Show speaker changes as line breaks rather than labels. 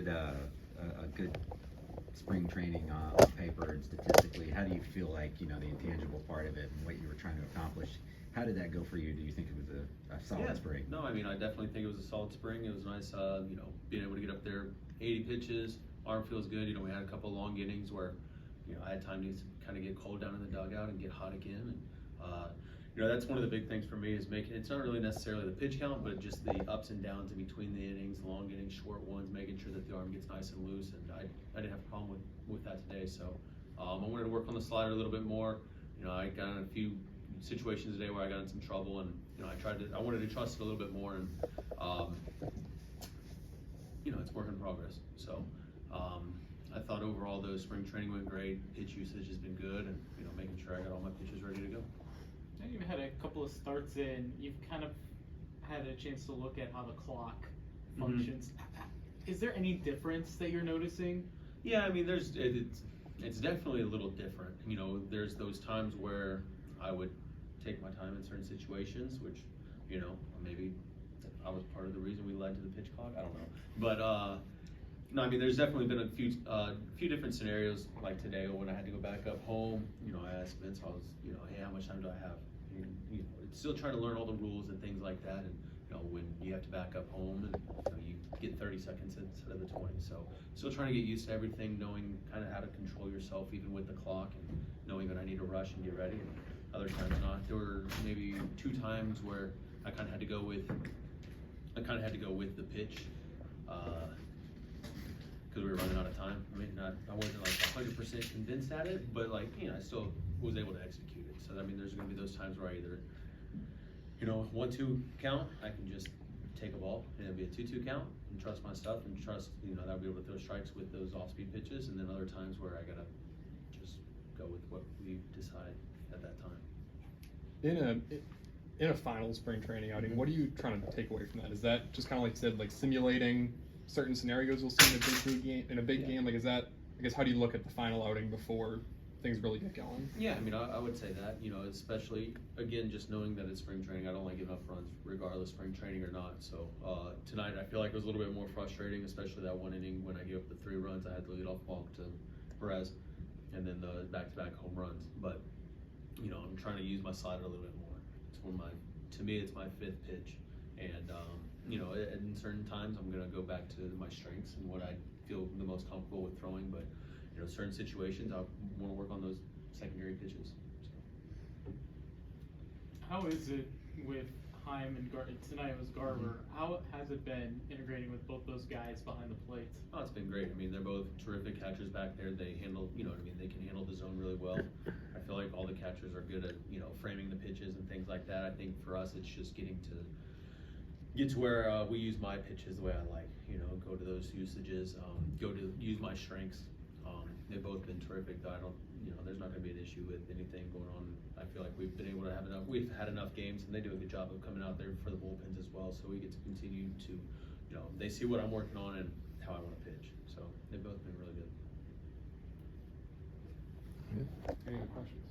a good spring training on paper and statistically? How do you feel like, the intangible part of it and what you were trying to accomplish? How did that go for you? Do you think it was a solid spring?
No, I mean, I definitely think it was a solid spring. It was nice, being able to get up there, 80 pitches, arm feels good. We had a couple of long innings where, I had time to kind of get cold down in the dugout and get hot again. And, that's one of the big things for me is it's not really necessarily the pitch count, but just the ups and downs in between the innings, long innings, short ones, making sure that the arm gets nice and loose. And I didn't have a problem with that today. So I wanted to work on the slider a little bit more. I got in a few situations today where I got in some trouble, and I wanted to trust it a little bit more, and it's work in progress. So I thought overall though spring training went great. Pitch usage has been good, and making sure I got all my pitches ready to go.
Now you've had a couple of starts in. You've kind of had a chance to look at how the clock functions. Mm-hmm. Is there any difference that you're noticing?
Yeah, I mean, it's definitely a little different. There's those times where I would take my time in certain situations, which, maybe I was part of the reason we led to the pitch clock. I don't know, but no, I mean, there's definitely been a few different scenarios like today when I had to go back up home. I asked Vince, hey, how much time do I have? And, it's still trying to learn all the rules and things like that, and when you have to back up home and you get 30 seconds instead of the 20. So still trying to get used to everything, knowing kind of how to control yourself even with the clock, and knowing that I need to rush and get ready. And other times not. There were maybe 2 times where I kind of had to go with the pitch because we were running out of time. I mean, I wasn't like 100% convinced at it, but I still was able to execute it. So I mean, there's going to be those times where I either 1-2 count, I can just take a ball and it'll be a 2-2 count and trust my stuff and trust that I'll be able to throw strikes with those off-speed pitches, and then other times where I gotta just go with what we decide at that time.
In a final spring training outing, what are you trying to take away from that? Is that just kind of like you said, like simulating certain scenarios we'll see in a big game? Like, is that, I guess, how do you look at the final outing before things really get going?
Yeah, I mean, I would say that, especially, again, just knowing that it's spring training, I don't like giving up runs regardless spring training or not. So tonight I feel like it was a little bit more frustrating, especially that one inning when I gave up the 3 runs. I had the leadoff walk to Perez and then the back-to-back home runs. But, I'm trying to use my slider a little bit more. To me, it's my 5th pitch. And, in certain times I'm going to go back to my strengths and what I feel the most comfortable with throwing. But, certain situations, I want to work on those secondary pitches. So.
How is it with Heim and tonight it was Garver? How has it been integrating with both those guys behind the plate?
Oh, it's been great. I mean, they're both terrific catchers back there. They handle, they can handle the zone really well. I feel like all the catchers are good at, framing the pitches and things like that. I think for us, it's just get to where we use my pitches the way I like, go to those usages, use my strengths. They've both been terrific. Though I don't, there's not going to be an issue with anything going on. I feel like we've been able to we've had enough games, and they do a good job of coming out there for the bullpens as well. So we get to continue to, they see what I'm working on and how I want to pitch. So they've both been really good.
Any other questions?